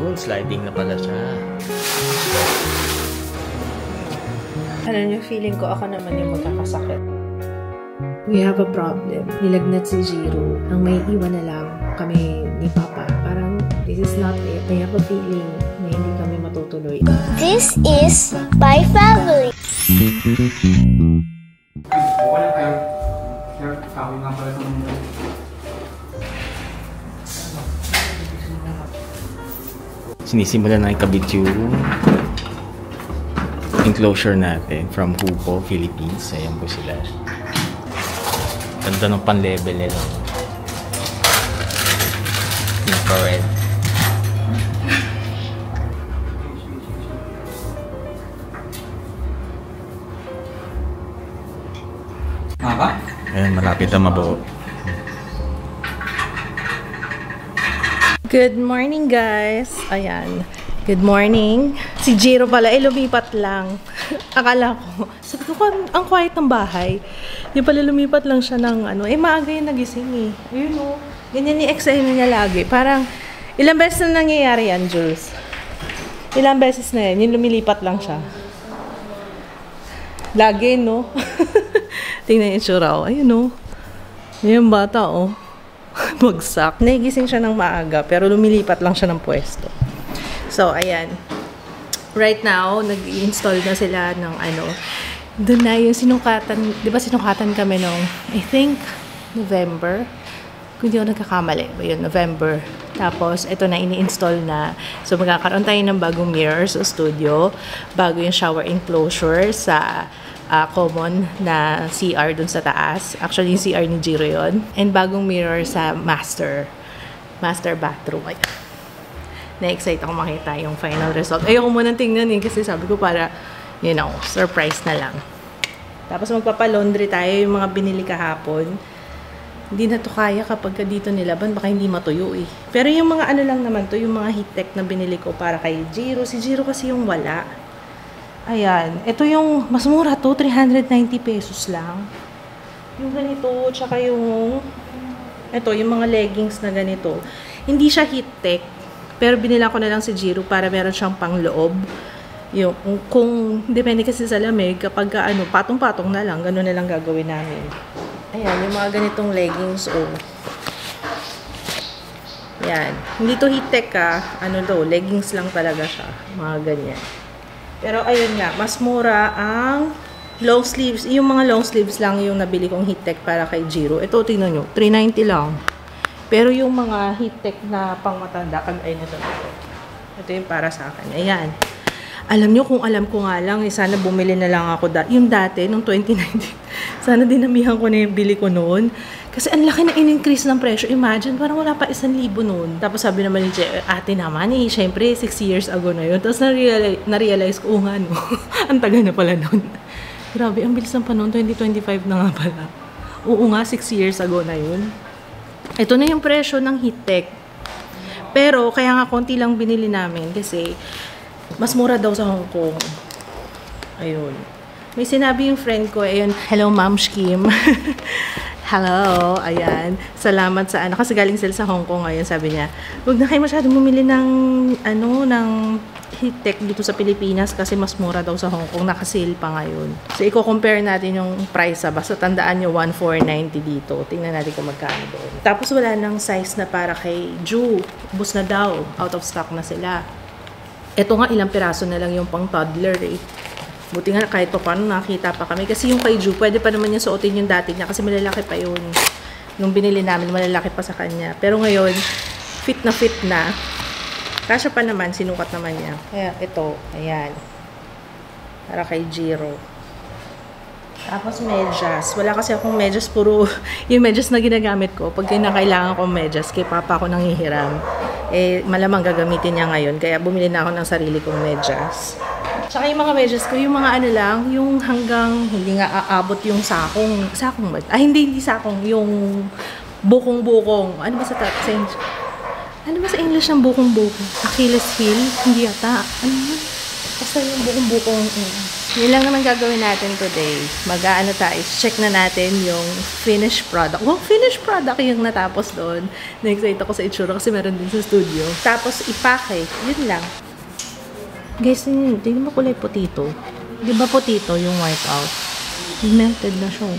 Ayun, sliding na pala siya. Alam niyo, feeling ko ako naman yung magkakasakit. We have a problem. Nilagnat si Jiro. Ang may iwan na lang kami ni Papa. Parang, this is not it. I have a feeling na hindi kami matutuloy. This is my family. Wala kayo. Kawin nga pala itong Sinisimulan na ikabit yung enclosure natin from Hupo, Philippines. Ayan po sila. Ganda ng pan-level nila. Infrared. Ayan, malapit na mabuo. Good morning, guys. Ayan. Good morning. Si Jiro pala, lumipat lang. Akala ko. Sabi ko, ang quiet ng bahay. Yung pala lumipat lang siya ng ano. Maaga yung nagising eh. Ayun o. Ganyan yung excited niya lagi. Parang, ilang beses na nangyayari yan, Jules? Ilang beses na yan. Yung lumilipat lang siya. Lagi, no? Tingnan yung tsura. Ayun o. Yung bata o. Bagsak. Nagising siya ng maaga, pero lumilipat lang siya ng pwesto. So, ayan. Right now, nag-install na sila ng ano. Doon na yung sinukatan. Di ba sinukatan kami nung, I think, November? Kung hindi ako nagkakamali. Yun, November. Tapos, ito na, ini-install na. So, magkakaroon tayo ng bagong mirror sa studio. Bago yung shower enclosure sa common na CR dun sa taas. Actually, yung CR ni Jiro yun. And bagong mirror sa master bathroom. Ay, na-excite ako makita yung final result. Ayoko munang tingnan kasi sabi ko para, you know, surprise na lang. Tapos magpapalaundry tayo yung mga binili kahapon. Hindi na to kaya kapag dito nilaban, baka hindi matuyo eh. Pero yung mga ano lang naman to, yung mga heat tech na binili ko para kay Jiro. Si Jiro kasi yung wala. Ayan. Ito yung, mas mura to, 390 pesos lang. Yung ganito, tsaka yung, ito, yung mga leggings na ganito. Hindi siya heat tech, pero binila ko na lang si Jiro para meron siyang pangloob. Yung, kung, depende kasi sa lamig, kapag ano, patong-patong na lang, gano'n na lang gagawin namin. Ayan, yung mga ganitong leggings, oh. Ayan. Hindi to heat tech ano to, leggings lang talaga siya. Mga ganyan. Pero ayun nga, mas mura ang long sleeves. Yung mga long sleeves lang yung nabili kong heat tech para kay Jiro. Ito, tingnan nyo, 390 lang. Pero yung mga heat tech na pangmatanda, ay nito. Ito yung para sa akin. Ayan. Alam nyo, kung alam ko nga lang, sana bumili na lang ako. Yung dati, nung 2019, sana dinamihan ko na yung bili ko noon. Kasi ang laki na in-increase ng presyo. Imagine, parang wala pa 1,000 noon. Tapos sabi naman ni ate naman, syempre, 6 years ago na yun. Tapos na-realize ko, nga no, ang tagal na pala noon. Grabe, ang bilis ng panahon, 2025 na nga pala. Oo nga, 6 years ago na yun. Ito na yung presyo ng heat tech. Pero, kaya nga konti lang binili namin kasi mas mura daw sa Hong Kong. Ayun. May sinabi yung friend ko, ayun, hello Ma'am Shkim. Hello, ayan. Salamat sa ano, kasi galing sila sa Hong Kong ngayon, sabi niya. Huwag na kayo masyadong bumili ng, ano, ng heat tech dito sa Pilipinas kasi mas mura daw sa Hong Kong, naka-sale pa ngayon. So, i-compare natin yung price, basta tandaan nyo, 1,490 dito. Tingnan natin kung magkano doon. Tapos wala nang size na para kay Ju. Ubus na daw. Out of stock na sila. Ito nga, ilang piraso na lang yung pang toddler eh. Buti nga kahit pa paano nakita pa kami. Kasi yung kay Ju, pwede pa naman niya suotin yung dati niya kasi malalaki pa yun. Nung binili namin, malalaki pa sa kanya. Pero ngayon, fit na. Kasya pa naman, sinukat naman niya. Kaya ito, ayan. Para kay Jiro. Tapos medyas. Wala kasi akong medyas, puro yung medyas na ginagamit ko. Pag kinakailangan kong medyas, kay papa ako nanghihiram. Malamang gagamitin niya ngayon. Kaya bumili na ako ng sarili kong medyas. Tsaka yung mga medyas ko, yung mga ano lang, yung hanggang hindi nga aabot yung sakong hindi sakong, yung bukong-bukong. Ano ba sa English? Ano ba sa English ng bukong-bukong? Achilles heel? Hindi yata. Ano yun? Basta yung bukong-bukong. Yun lang naman gagawin natin today. Mag-aano tayo, check na natin yung finished product. Wow, finished product yung natapos doon. Na-excite ako sa itsura kasi meron din sa studio. Tapos, ipake. Yun lang. Guys, tingnan mo kulay potito. Di ba potito yung whiteout? Melted na siya.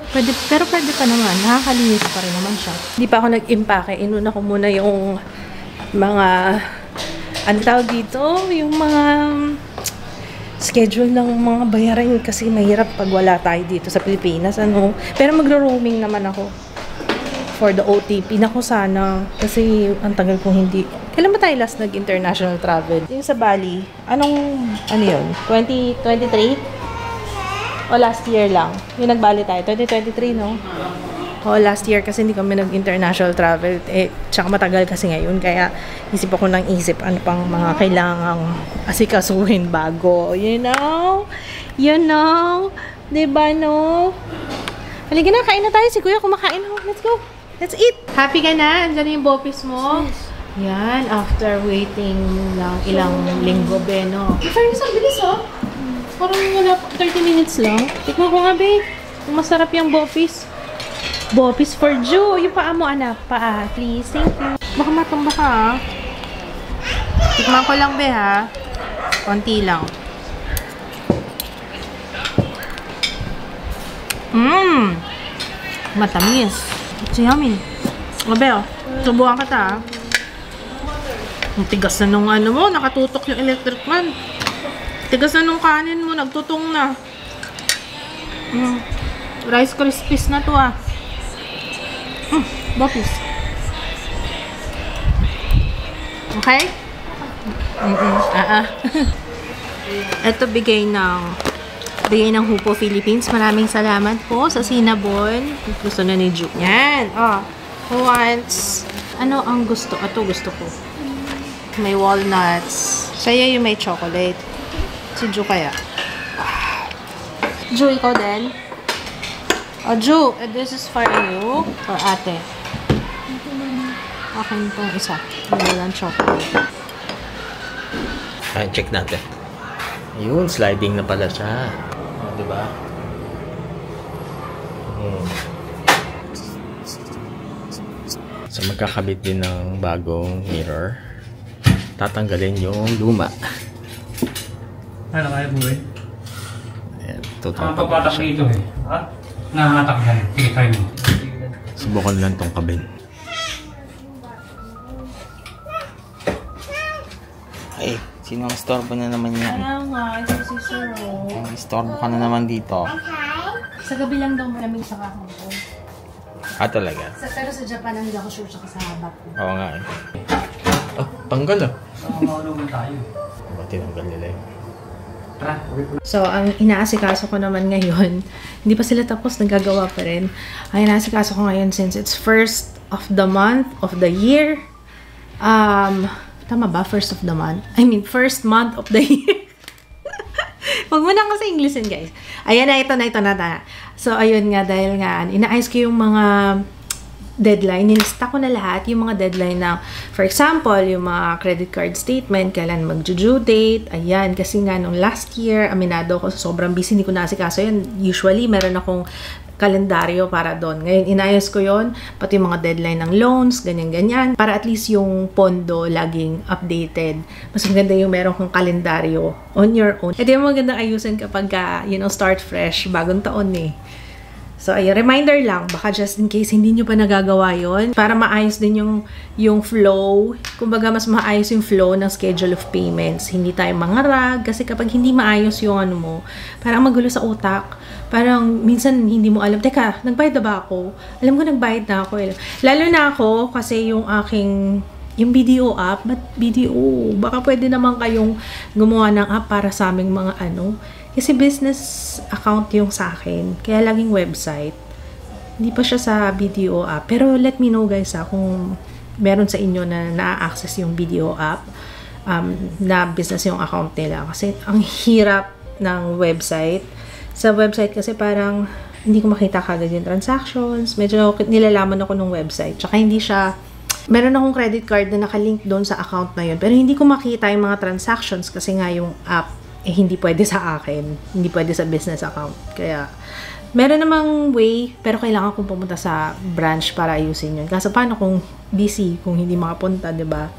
Pwede, pero pwede pa naman. Nakakalinis pa rin naman siya. Hindi pa ako nag-impake. Inuna ko muna yung mga, ano tawag dito? Yung mga schedule ng mga bayaran kasi mahirap pag wala tayo dito sa Pilipinas. Ano? Pero magro-roaming naman ako for the OTP. Naku sana. Kasi ang tagal kong hindi. Kailan ba tayo last nag-international travel? Yung sa Bali, ano yun? 2023? O last year lang? Yung nag-Bali tayo, 2023, no? O last year kasi hindi kami nag-international travel. Tsaka matagal kasi ngayon. Kaya isip ako ng isip ano pang mga kailangang asikasuhin bago. You know? You know? Diba, no? Halika na, kain na tayo. Si Kuya kumakain na. Let's go. Let's eat. Happy ka na? Andiyan yung bopis mo? Yan, after waiting ng ilang linggo, no? Parang isang bilis, oh. Parang wala 30 minutes lang. Tikman ko nga, babe. Masarap yung bopis. Bopis for Ju. Yung paa mo, anak. Paa, please. Thank you. Baka matumba ka, ha? Tikman ko lang, be, ha? Konti lang. Matamis. It's yummy. Be, oh. Subuhan ka ta, ha? Ang tigas na nung ano mo. Nakatutok yung electric fan. Tigas na nung kanin mo, nagtutong na. Rice Krispies na to, ah. Bopis. Okay? Ito bigay ng Hupo Philippines. Maraming salamat po sa cinnamon. Gusto na ni Ju. Yan. Who wants? Ano ang gusto? Ito gusto ko. May walnuts. Saya yung may chocolate. Si Ju kaya. Ju, ikaw din? Ju, this is for you. For ate. Akin itong isa. Walang chocolate. Ay, check natin. Yun, sliding na pala siya. Diba? So, magkakabit din ng bagong mirror. Tatanggalin yung luma. Ano kaya po eh? Ayan, Ang tutong pagpatak dito eh. Ha? Nangatak yan. Sige, try mo. Subukan lang tong kabin. Ay, sino ang istorbo na naman yan? Kaya nga, ito si Sir. Istorbo ka na naman dito. Sa gabi lang daw malamig sa kakong ko. Talaga? Pero sa Japan, hindi ako sure sa kasabak ko. Oo nga eh. Tanggal ah. Saka maulungan tayo. Tinanggal nila yun. So, ang inaasikaso ko naman ngayon, hindi pa sila tapos, nagagawa pa rin. Ang inaasikaso ko ngayon since it's first of the month of the year. Tama ba? First of the month? I mean, first month of the year. Huwag mo na kasi Englishin, guys. Ayan na, ito na. So, ayun nga, dahil nga, inaayos ko yung mga deadline. Nilista ko na lahat yung mga deadline na, for example, yung mga credit card statement, kailan mag-due date, ayan, kasi nga nung last year, aminado ko sa sobrang busy, hindi ko nasikaso yun. Usually, meron akong kalendaryo para doon. Ngayon, inayos ko yon, pati yung mga deadline ng loans, ganyan-ganyan, para at least yung pondo laging updated. Mas maganda yung meron kong kalendaryo on your own. Ito yung magandang ayusin kapag, start fresh, bagong taon eh. So, ay reminder lang, baka just in case hindi nyo pa nagagawa yon para maayos din yung flow. Kumbaga, mas maayos yung flow ng schedule of payments. Hindi tayo mangarag, kasi kapag hindi maayos yung ano mo, parang magulo sa utak. Parang minsan hindi mo alam, teka, nagbayad na ba ako? Alam ko, nagbayad na ako. Lalo na ako, kasi yung BDO app, but BDO, baka pwede naman kayong gumawa ng app para sa aming mga kasi business account yung sa akin. Kaya laging website. Hindi pa siya sa BDO app. Pero let me know guys kung meron sa inyo na na-access yung BDO app na business yung account nila. Kasi ang hirap ng website. Sa website kasi parang hindi ko makita kagad yung transactions. Medyo nilalaman ako ng website. Tsaka hindi siya... Meron akong credit card na nakalink doon sa account na yun. Pero hindi ko makita yung mga transactions kasi nga yung app hindi pwede sa akin. Hindi pwede sa business account. Kaya, meron namang way, pero kailangan kong pumunta sa branch para ayusin yun. Kaso paano kung busy, kung hindi makapunta, diba?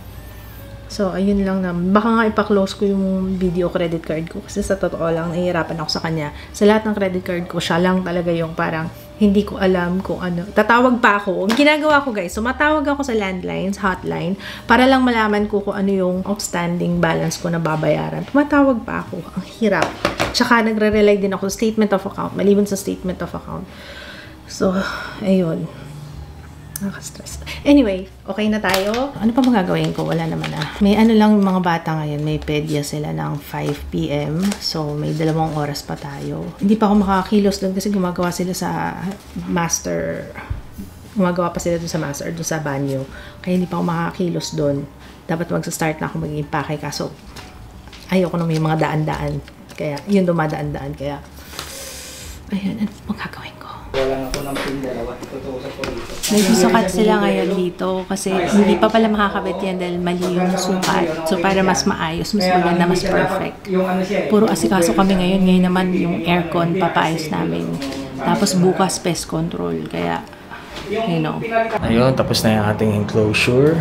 So, ayun lang na. Baka nga ipa-close ko yung video credit card ko. Kasi sa totoo lang, nahihirapan ako sa kanya. Sa lahat ng credit card ko, siya lang talaga yung parang hindi ko alam kung ano. Tatawag pa ako. Ang ginagawa ko guys, sumatawag ako sa landlines, hotline, para lang malaman ko kung ano yung outstanding balance ko na babayaran. Tumatawag pa ako. Ang hirap. Tsaka nagre-rely din ako sa statement of account. Maliban sa statement of account. So, ayun. Nakaka-stress. Anyway, okay na tayo. Ano pa magagawin ko? Wala naman ah. May ano lang yung mga bata ngayon. May pedya sila ng 5 p.m. So, may 2 oras pa tayo. Hindi pa ako makakilos doon kasi gumagawa sila sa master. Gumagawa pa sila doon sa master, doon sa banyo. Kaya hindi pa ako makakilos doon. Dapat magsa-start na ako mag-impake. Kaso, ayoko na may mga daan-daan. Kaya, yun dumadaan-daan. Kaya, ayun, ano magagawin ko? Wala ako ng pin dalawa. Itutusap ko dito. May susukat sila ngayon dito kasi hindi pa pala makakabit yan dahil mali yung sukat. So, para mas maayos, mas maganda, mas perfect. Puro asikaso kami ngayon. Ngayon naman yung aircon, papaayos namin. Tapos bukas, pest control. Kaya, you know. Ayun, tapos na yung ating enclosure.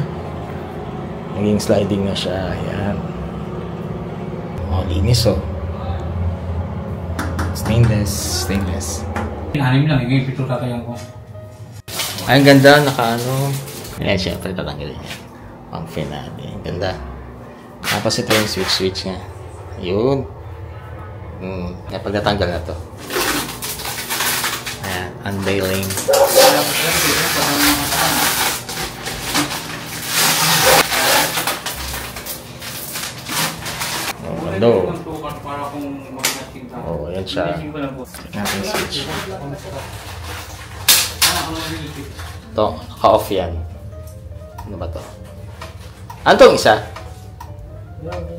Naging sliding na siya. Ayan. Oh, linis oh. Stainless. Stainless. Anim lang, yung ipito tatayan ko. Ay, ang ganda, naka-ano. Ayan, syempre, tatanggalin niya. Pang fin natin. Ang ganda. Tapos ito yung switch nga. Yun. Kapag natanggal na to. Ayan, unveiling. Oh, ganda. Oh, yan siya. Check natin yung switch. Ito, naka-off yan. Ano ba to? Ano tong isa?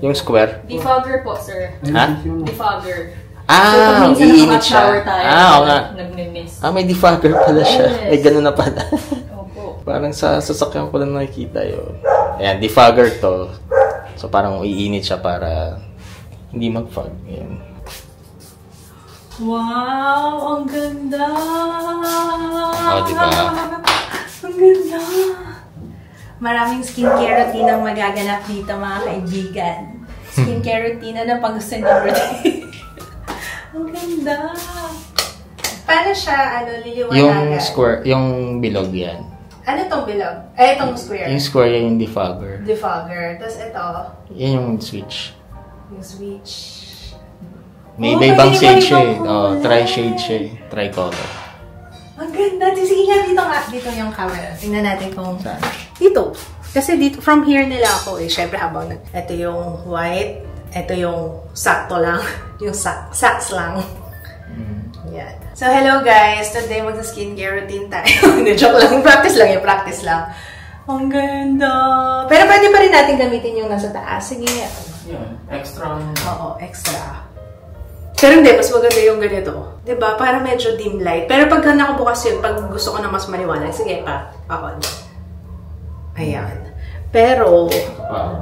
Yung square? Defogger po, sir. Ha? Defogger. Ah, so, iinit siya. Oo nga. Nagmi-miss. Ah, may defogger pala siya. Yes. Ay, ganun na pala. Opo. Parang sa sasakyan ko lang nakikita yun. Ayan, defogger to. So, parang iinit siya para hindi mag-fog. Ayan. Wow! Ang ganda! Oh, diba? Ang ganda! Maraming skincare routine ang magaganap dito, mga kaibigan. Skincare routine na pag-gusto niyo routine. Ang ganda! Paano siya, liliwanagan? Yung square, yung bilog yan. Ano tong bilog? Eh, itong square. Yung square yan yung defogger. Defogger. Tapos ito, Yan yung switch. yung switch. May Oh, iba-ibang may shade siya eh. iba-ibang Oh, kulay. tri-shade siya eh. Tri-color. Ang ganda. Sige nga, dito nga. Dito yung camera. Tingnan natin kung... Saan? Dito. Kasi dito, from here nila ako eh. Siyempre habang ito yung white, ito yung sakto lang. Yung saks lang. Yan. So, hello guys. Today, magsa-skincare routine tayo. Hindi, joke lang. Practice lang yung practice lang. Ang ganda. Pero pwede pa rin natin gamitin yung nasa taas. Sige. Yun, extra. Oo, extra. Pero hindi, mas maganda yung ganito. Diba? Para medyo dim light. Pero pagka nakabukas yun, pag gusto ko na mas maliwanag, sige pa. Ako. Ayan. Pero,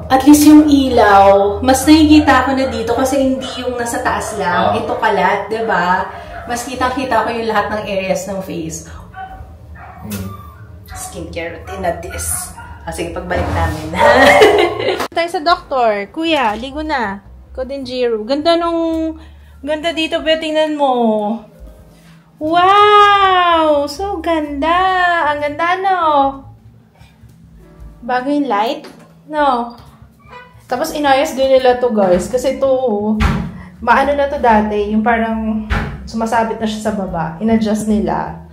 at least yung ilaw, mas nakikita ko na dito kasi hindi yung nasa taas lang. Ito kalat, diba? Mas kitang-kita ko yung lahat ng areas ng face. Skincare routine na this. Sige, pagbalik namin. Tayo sa doktor. Kuya, ligo na. Kodenjiro. Ganda dito, be. Tingnan mo. Wow! So ganda. Ang ganda, no? Bago yung light? No? Tapos inayos din nila to, guys. Kasi to, maano na to dati. Yung parang sumasabit na siya sa baba. In-adjust nila.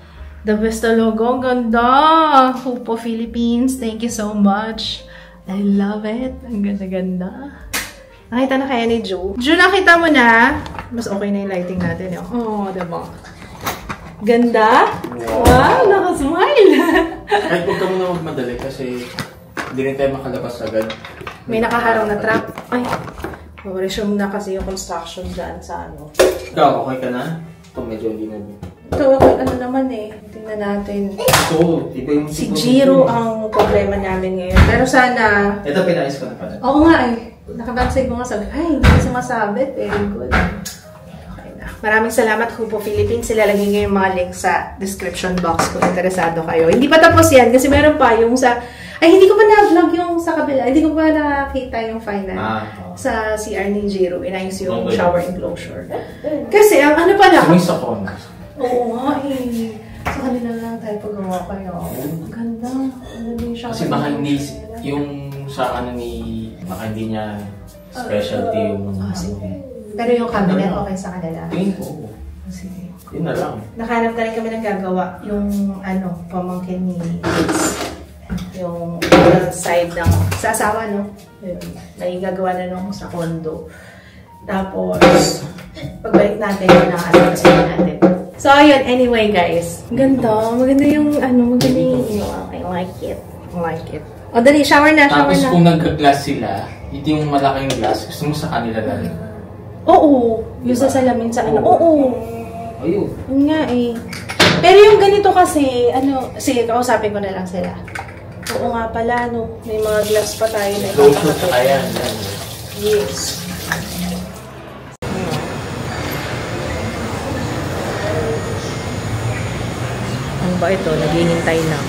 The Vesta logo. Ang ganda. Hupo Philippines. Thank you so much. I love it. Ang ganda-ganda. Nakita na kaya ni Joe? Joe, nakita mo na? Mas okay na yung lighting natin. Oh, diba? Ganda? Wow, nakasmile. Kahit huwag ka muna magmadali kasi hindi rin tayo makalabas agad. May nakaharang na trap. Ay, resume na kasi yung construction dyan sa ano. Ikaw, okay ka na? Ito medyo hindi na din. Ito, ano naman eh. Tingnan natin. Ito, iba yung Si Jiro ang problema namin ngayon. Pero sana... Ito, pinayos ko na pala. Oo nga eh. Nakabagsay ko nga sabi, ay, hindi kasi masabit. Very good. Okay na. Maraming salamat, Hupo Philippines. Ilalagay nyo yung mga link sa description box kung interesado kayo. Hindi pa tapos yan kasi meron pa yung sa... Ay, hindi ko pa na-vlog yung sa kabila. Hindi ko pa nakakita yung final sa CR ni Jiro. Inayos yung shower enclosure. Kasi, ang ano pala... Sumisa ko. Oo nga eh. Sa kanila lang tayo pagawa kayo. Ang ganda. Kasi baka hindi yung sa ano ni... Baka hindi niya specialty yung... Pero yung cabinet okay sa kanila. Tingin ko. Sige. Yun na lang. Nakahanap na rin kami ng gagawa. Yung ano, pamangkin ni Liz. Yung side ng sa asawa, no? May gagawa na nung sa condo. Tapos, pagbalik natin yung nakasama natin. So, ayun. Anyway, guys. Ganda. Maganda yung, ano, maganda yung, I like it. I like it. O, dali. Shower na, shower Tapos na. kung nag-glass sila, ito yung malaking glass, gusto mo sa kanila lang. Oo. Yung sa salamin sa ano. Oo. Ayun. Yun nga eh. Pero yung ganito kasi, ano, sige, kausapin ko na lang sila. Oo nga pala, no. May mga glass pa tayo na Close sa kaya. Yes. Ano ba ito? Naghihintay na.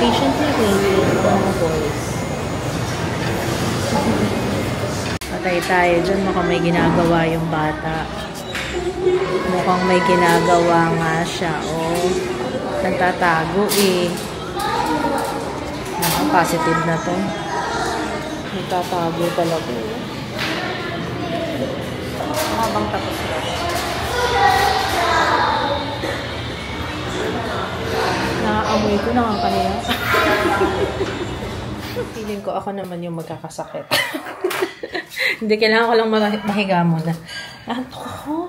Patiently waiting for mga boys. Patay tayo dyan. Mukhang may ginagawa yung bata. Mukhang may ginagawa nga siya. Oh. Nagtatago eh. Positive na to. Nagtatago talaga. Habang tapos na. Nakaamoy ko, nakakaniya. Feeling ko ako naman yung magkakasakit. Hindi, kailangan ko lang mahiga muna. Nantok ako.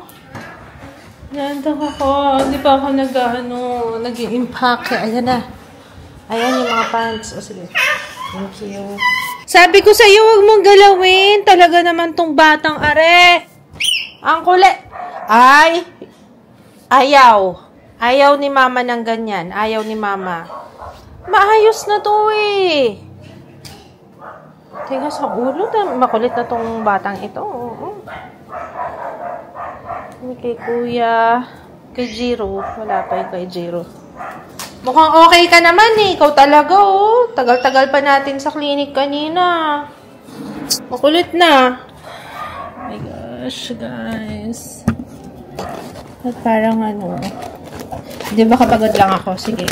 Nantok ako. Hindi pa ako nag-i-impact. Ayan na. Ayan yung mga pants. O, sige. Thank you. Sabi ko sa'yo, huwag mong galawin. Talaga naman tong batang are. Ang kulit. Ay. Ayaw. Ayaw ni mama ng ganyan. Ayaw ni mama. Maayos na to eh. Teka sa ulo. Makulit na tong batang ito. Hindi kay kuya. Kay Jiro. Wala pa yung kay Jiro. Mukhang okay ka naman eh. Ikaw talaga oh. Tagal-tagal pa natin sa clinic kanina. Makulit na. Oh my gosh, guys. At parang ano. Di ba kapagod lang ako? Sige.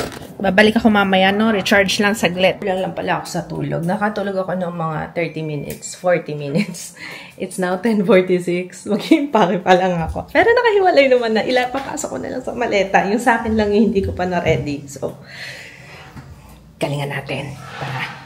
Babalik ako mamaya, no? Recharge lang saglit. Lang pala ako sa tulog. Nakatulog ako ng mga 30 minutes, 40 minutes. It's now 10:46. Mag-impake pa lang ako. Pero nakahiwalay naman na. Papasok ko na lang sa maleta. Yung sa akin lang yung hindi ko pa na-ready. So, galingan natin. Tara.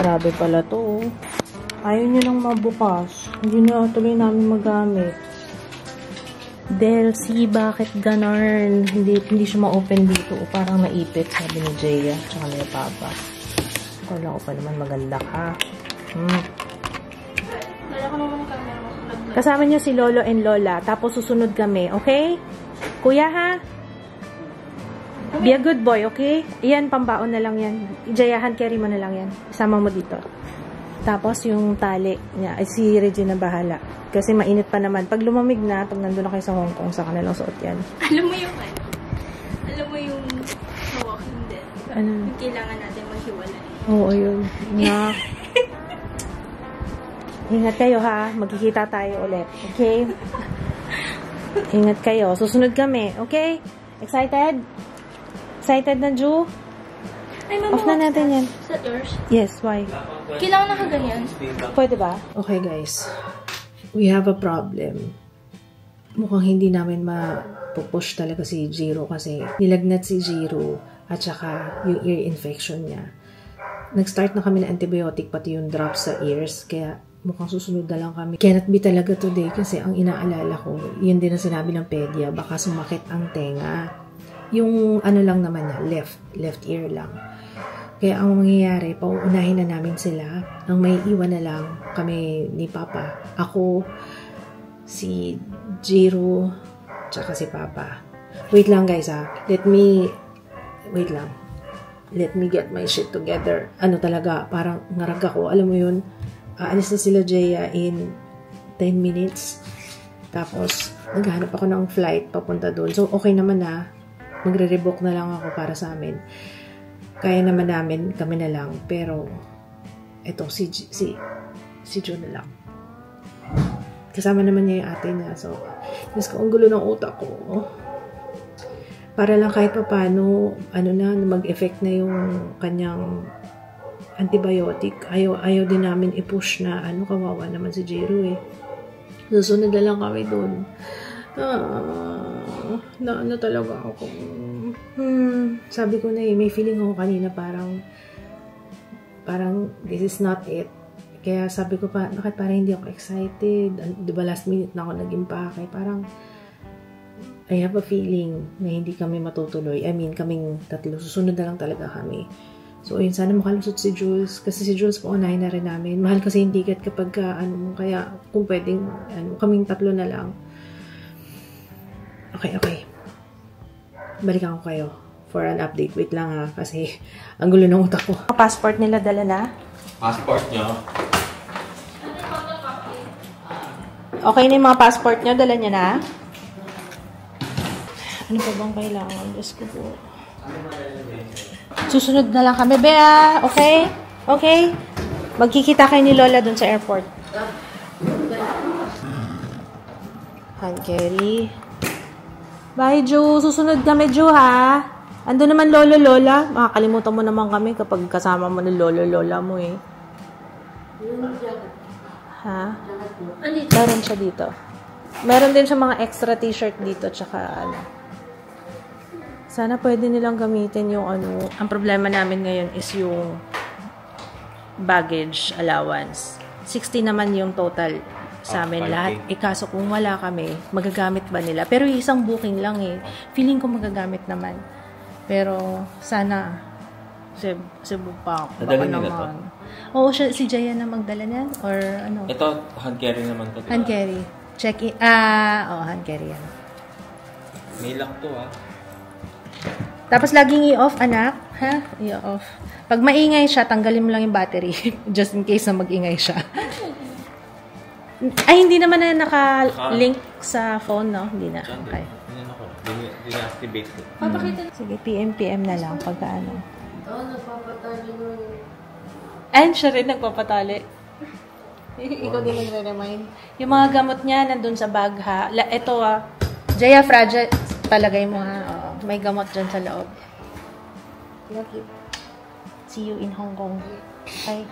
Grabe pala to. Ayaw nyo lang mabukas. Hindi na tuloy namin magamit. Delcy, bakit ganon? Hindi siya ma-open dito. Parang naipit, sabi ni Jaya. Tsaka ni Papa. Kala ko pa naman maganda ka. Kasama niyo si Lolo and Lola. Tapos susunod kami, okay? Kuya ha? Be a good boy, okay? Iyan, pambaon na lang yan. Jayahan, carry mo na lang yan. Isama mo dito. Tapos yung tali niya, ay si Regina bahala. Kasi mainit pa naman. Pag lumamig na, pag nandun na kayo sa Hong Kong, saka na lang suot yan. Alam mo yung sa Walking Dead. Ano? Yung kailangan natin maghiwalay. Oo, yun. Na. Ingat kayo ha. Magkikita tayo ulit. Okay? Ingat kayo. Susunod kami. Okay? Excited? Excited na, Ju? Ay, mama, Off na natin yan. Is that yours? Yes, why? Kailangan nakaganyan. Pwede ba? Okay, guys. We have a problem. Mukhang hindi namin ma-push talaga si Jiro kasi nilagnat si Jiro at saka yung ear infection niya. Nag-start na kami ng antibiotic pati yung drops sa ears kaya mukhang susunod na lang kami. Cannot be talaga today kasi ang inaalala ko, yun din ang sinabi ng pedya, baka sumakit ang tenga. Yung ano lang naman niya, left ear lang. Kaya ang mangyayari, pauunahin na namin sila. Ang may iwan na lang kami ni Papa. Ako, si Jiro, tsaka si Papa. Wait lang guys wait lang. Let me get my shit together. Ano talaga, parang ngarag ako. Alam mo yun, aalis na sila Jaya in 10 minutes. Tapos, naghahanap ako ng flight papunta doon. So, okay naman na. Magre-rebook na lang ako para sa amin. Kaya naman namin, kami na lang. Pero, eto, si Joe na lang. Kasama naman niya yung ate niya. So, mas ang gulo ng utak ko. Para lang kahit pa paano, mag-effect na yung kanyang antibiotic. Ayaw din namin i-push na, kawawa naman si Jiro eh. Susunod na lang kami dun. Talaga ako. Sabi ko na may feeling ako kanina parang this is not it. Kaya sabi ko bakit parang hindi ako excited? Diba last minute na ako nag-impake? Parang, I have a feeling na hindi kami matutuloy. I mean, kaming tatlo. Susunod na lang talaga kami. So, ayun, sana makalusot si Jules. Kasi si Jules paunahin na rin namin. Mahal kasi yung ticket kapag kaya kung pwedeng, kaming tatlo na lang. Okay. Balikan ko kayo for an update. Wait lang kasi ang gulo ng utak ko. Passport nila dala na? Passport nyo? Okay na yung mga passport nyo? Dala nyo na? Ano pa bang kailangan? Diyos ko po. Susunod na lang kami, Bea. Okay? Okay? Magkikita kayo ni Lola dun sa airport. Hand carry. Bye, Ju. Susunod kami, Ju, ha? Ando naman Lolo, Lola. Makakalimutan mo naman kami kapag kasama mo ni Lolo, Lola mo, eh. Ha? Meron siya dito. Meron din siya mga extra t-shirt dito, tsaka Sana pwede nilang gamitin yung Ang problema namin ngayon is yung baggage allowance. 60 naman yung total sa amin lahat. Kaso kung wala kami, magagamit ba nila? Pero isang booking lang eh. Feeling ko magagamit naman. Pero sana Cebu pa ako. Nadali nila to? Oo, si Jaya na magdala niyan? Or ano? Ito, hand carry naman to. Hand carry. Check in. Hand carry yan. May lock to Tapos laging i-off, anak. Ha? I-off. Pag maingay siya, tanggalin mo lang yung battery. Just in case na mag-ingay siya. Ay, hindi naman na naka-link sa phone, no? Hindi na. Okay. Hindi na-activate ko. Sige, PM na lang pagka nagpapatali mo. And siya rin nagpapatali. Ikaw din nagre-remind. Yung mga gamot niya, nandun sa bag, ha? Ito, Jaya Fragile, palagay mo, ha? May gamot dyan sa loob. Love you. See you in Hong Kong. Okay.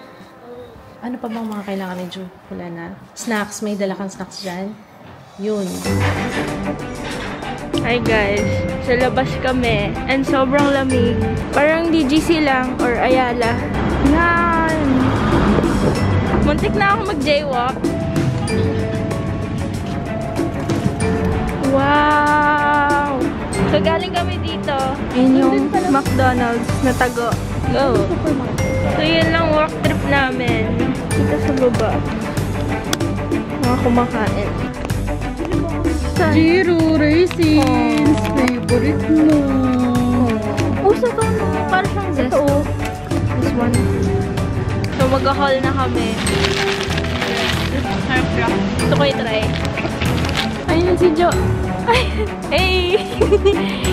Ano pa bang mga kailangan ni Ju? Wala na. Snacks. May dala kang snacks dyan. Yun. Hi guys. Sa labas kami. And sobrang lamig. Parang DGC lang or Ayala. Yan. Muntik na ako mag-jaywalk. Wow! So, galing kami dito. Yun yung McDonald's na tago. Go! So, yun lang work trip namin. Dito sa baba. Mga kumakain. Jiro Racing! Favorite mo! Sa to, parang siyang zest. This one. So, mag-haul na kami. Harap rock. Gusto ko i-try. Ayun si Jo. Hey!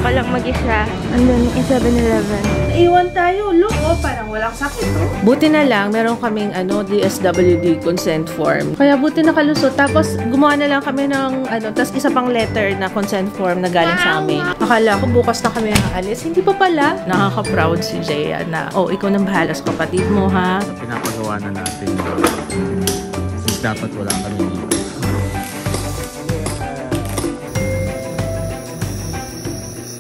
Ako lang mag-isa. Andun yung 7-Eleven. Iwan tayo. Look, oh, parang walang sakit, oh. Buti na lang, meron kaming DSWD consent form. Kaya buti nakalusot. Tapos, gumawa na lang kami ng, tapos isa pang letter na consent form na galing sa amin. Akala ko bukas na kami aalis. Hindi pa pala. Nakaka-proud si Jaya na, ikaw nang bahala sa kapatid mo, ha? Pinapagawa na natin. Since dapat wala kami